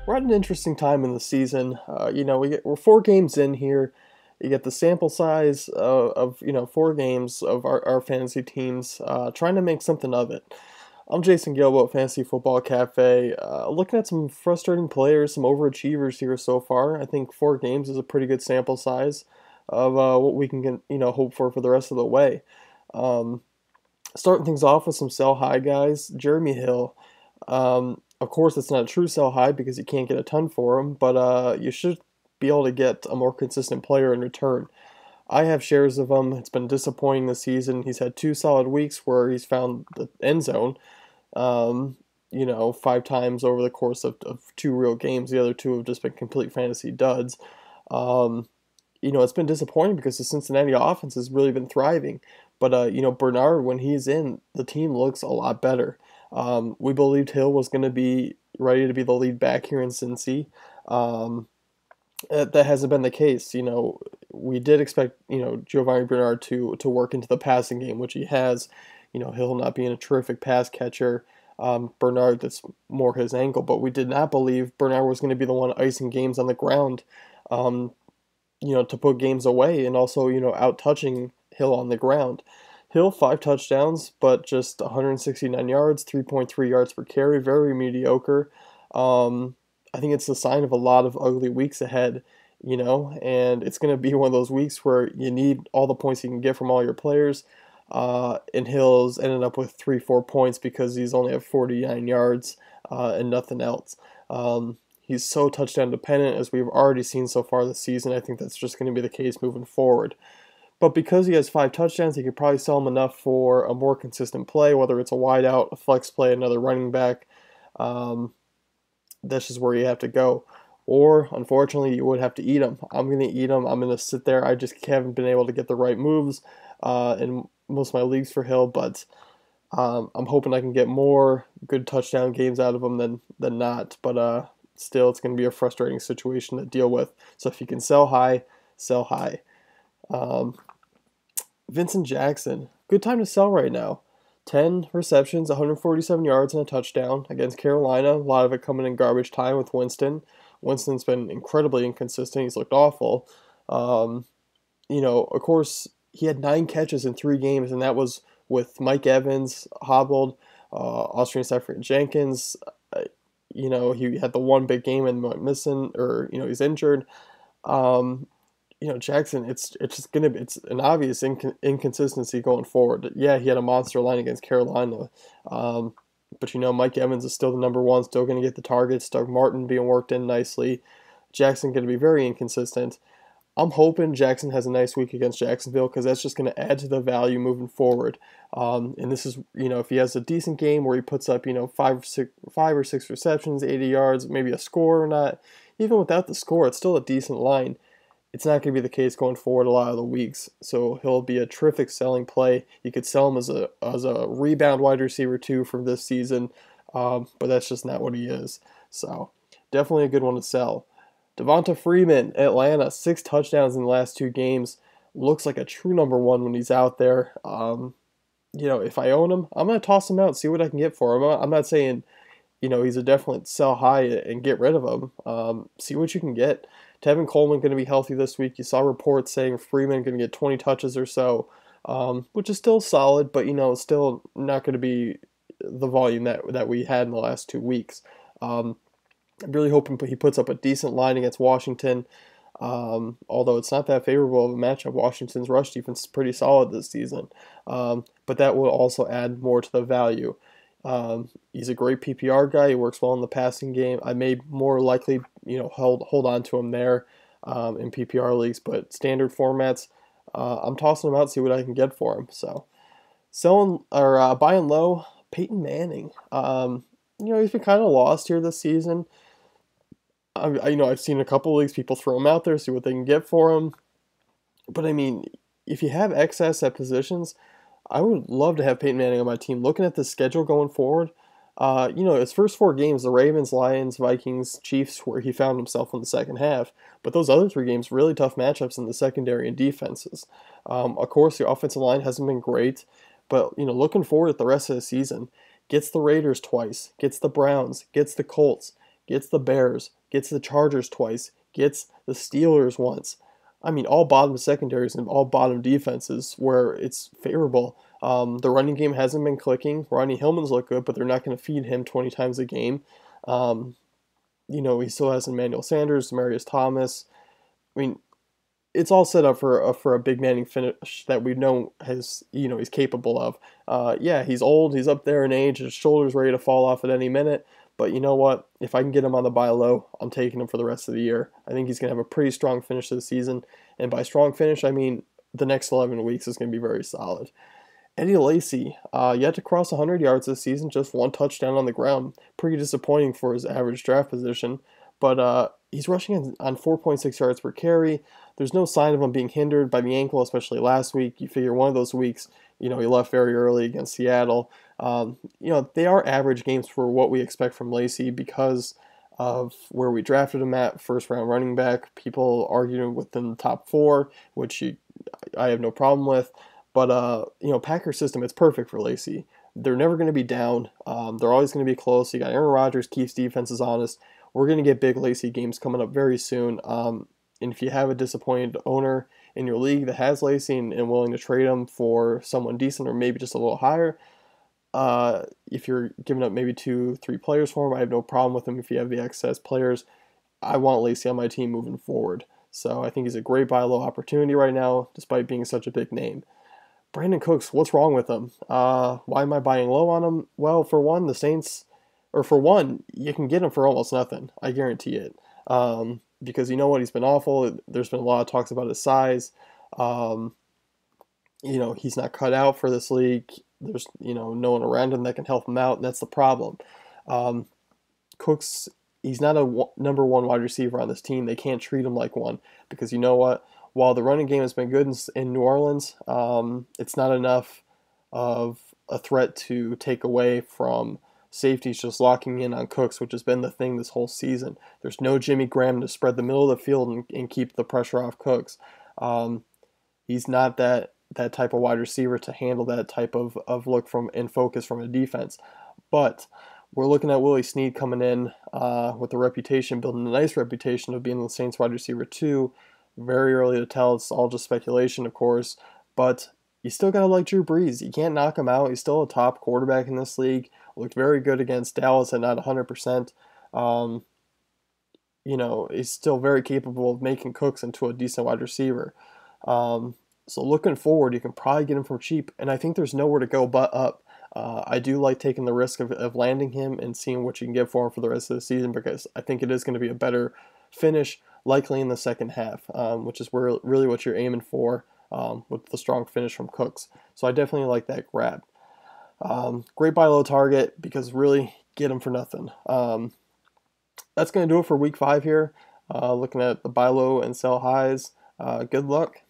We're at an interesting time in the season. We're 4 games in here. You get the sample size of 4 games of our fantasy teams, trying to make something of it. I'm Jason Gilbo at Fantasy Football Cafe, looking at some frustrating players, some overachievers here so far. I think 4 games is a pretty good sample size of what we can hope for the rest of the way. Um, Starting things off with some sell high guys, Jeremy Hill. Of course, it's not a true sell high because you can't get a ton for him, but you should be able to get a more consistent player in return. I have shares of him. It's been disappointing this season. He's had 2 solid weeks where he's found the end zone, 5 times over the course of 2 real games. The other 2 have just been complete fantasy duds. Um, it's been disappointing because the Cincinnati offense has really been thriving. But, Bernard, when he's in, the team looks a lot better. We believed Hill was going to be ready to be the lead back here in Cincy. Um, that hasn't been the case. We did expect, Giovanni Bernard to work into the passing game, which he has. Hill not being a terrific pass catcher. Bernard, that's more his angle. But we did not believe Bernard was going to be the one icing games on the ground. Um, to put games away and also, out touching Hill on the ground. Hill, 5 touchdowns, but just 169 yards, 3.3 yards per carry, very mediocre. I think it's a sign of a lot of ugly weeks ahead, and it's going to be one of those weeks where you need all the points you can get from all your players. And Hill's ended up with 3-4 points because he's only at 49 yards and nothing else. He's so touchdown dependent, as we've already seen so far this season. I think that's just going to be the case moving forward. But because he has 5 touchdowns, he could probably sell him enough for a more consistent play, whether it's a wide out, a flex play, another running back. Um, that's just where you have to go. Or, unfortunately, you would have to eat him. I'm going to eat him. I'm going to sit there. I just haven't been able to get the right moves in most of my leagues for Hill, but I'm hoping I can get more good touchdown games out of him than not. But still, it's going to be a frustrating situation to deal with. So if you can sell high, sell high. Um, Vincent Jackson, good time to sell right now. 10 receptions, 147 yards, and a touchdown against Carolina. A lot of it coming in garbage time with Winston. Winston's been incredibly inconsistent. He's looked awful. Um, of course, he had 9 catches in 3 games, and that was with Mike Evans hobbled, Austrian Seferian Jenkins. He had the one big game and went missing, or he's injured. Um, Jackson, it's an obvious inconsistency going forward. Yeah, he had a monster line against Carolina, but Mike Evans is still the number one, still going to get the targets. Doug Martin being worked in nicely. Jackson going to be very inconsistent. I'm hoping Jackson has a nice week against Jacksonville because that's just going to add to the value moving forward. And this is, if he has a decent game where he puts up, 5 or 6 receptions, 80 yards, maybe a score or not, even without the score, it's still a decent line. It's not going to be the case going forward a lot of the weeks. So he'll be a terrific selling play. You could sell him as a rebound wide receiver too from this season, but that's just not what he is. So definitely a good one to sell. Devonta Freeman, Atlanta, 6 touchdowns in the last 2 games. Looks like a true number one when he's out there. If I own him, I'm going to toss him out, see what I can get for him. I'm not saying, he's a definite sell high and get rid of him. See what you can get. Tevin Coleman going to be healthy this week. You saw reports saying Freeman going to get 20 touches or so, which is still solid, but still not going to be the volume that we had in the last 2 weeks. I'm really hoping he puts up a decent line against Washington. Although it's not that favorable of a matchup. Washington's rush defense is pretty solid this season, but that will also add more to the value. He's a great PPR guy. He works well in the passing game. I may more likely, hold on to him there in PPR leagues, but standard formats, I'm tossing him out, see what I can get for him. So, selling or buying low, Peyton Manning. He's been kind of lost here this season. I've seen a couple leagues people throw him out there, see what they can get for him. But I mean, if you have excess at positions, I would love to have Peyton Manning on my team. Looking at the schedule going forward, his first 4 games, the Ravens, Lions, Vikings, Chiefs, where he found himself in the second half. But those other 3 games, really tough matchups in the secondary and defenses. Of course, the offensive line hasn't been great, but looking forward at the rest of the season, gets the Raiders twice, gets the Browns, gets the Colts, gets the Bears, gets the Chargers twice, gets the Steelers once. I mean, all bottom secondaries and all bottom defenses where it's favorable. The running game hasn't been clicking. Ronnie Hillman's look good, but they're not going to feed him 20 times a game. Um, he still has Emmanuel Sanders, Demarius Thomas. I mean, it's all set up for a big Manning finish that we know he's capable of. Yeah, he's old, he's up there in age, his shoulder's ready to fall off at any minute. But you know what? If I can get him on the buy low, I'm taking him for the rest of the year. I think he's going to have a pretty strong finish to the season, and by strong finish, I mean the next 11 weeks is going to be very solid. Eddie Lacy, yet to cross 100 yards this season, just one touchdown on the ground. Pretty disappointing for his average draft position, but he's rushing on 4.6 yards per carry. There's no sign of him being hindered by the ankle, especially last week. You figure one of those weeks, he left very early against Seattle. They are average games for what we expect from Lacy because of where we drafted him at, first round running back. People arguing within the top four, which I have no problem with. But Packers system, it's perfect for Lacy. They're never going to be down. They're always going to be close. You got Aaron Rodgers, keeps defenses honest. We're going to get big Lacy games coming up very soon. And if you have a disappointed owner in your league that has Lacy and willing to trade him for someone decent or maybe just a little higher, if you're giving up maybe 2-3 players for him, I have no problem with him if you have the excess players. I want Lacy on my team moving forward. So I think he's a great buy low opportunity right now, despite being such a big name. Brandon Cooks, what's wrong with him? Why am I buying low on him? Well, for one, you can get him for almost nothing. I guarantee it. Because you know what? He's been awful. There's been a lot of talks about his size. He's not cut out for this league. There's, no one around him that can help him out, and that's the problem. Cooks, he's not a number one wide receiver on this team. They can't treat him like one because you know what? While the running game has been good in New Orleans, it's not enough of a threat to take away from safeties just locking in on Cooks, which has been the thing this whole season. There's no Jimmy Graham to spread the middle of the field and keep the pressure off Cooks. He's not that type of wide receiver to handle that type of look from and focus from a defense. But we're looking at Willie Snead coming in with a reputation, building a nice reputation of being the Saints wide receiver too. Very early to tell. It's all just speculation, of course. But you still got to like Drew Brees. You can't knock him out. He's still a top quarterback in this league. Looked very good against Dallas at not 100%. He's still very capable of making Cooks into a decent wide receiver. So looking forward, you can probably get him for cheap. And I think there's nowhere to go but up. I do like taking the risk of landing him and seeing what you can get for him for the rest of the season because I think it is going to be a better finish, likely in the second half, which is really what you're aiming for with the strong finish from Cooks. So I definitely like that grab. Great buy low target because really get him for nothing. That's going to do it for week 5 here. Looking at the buy low and sell highs. Good luck.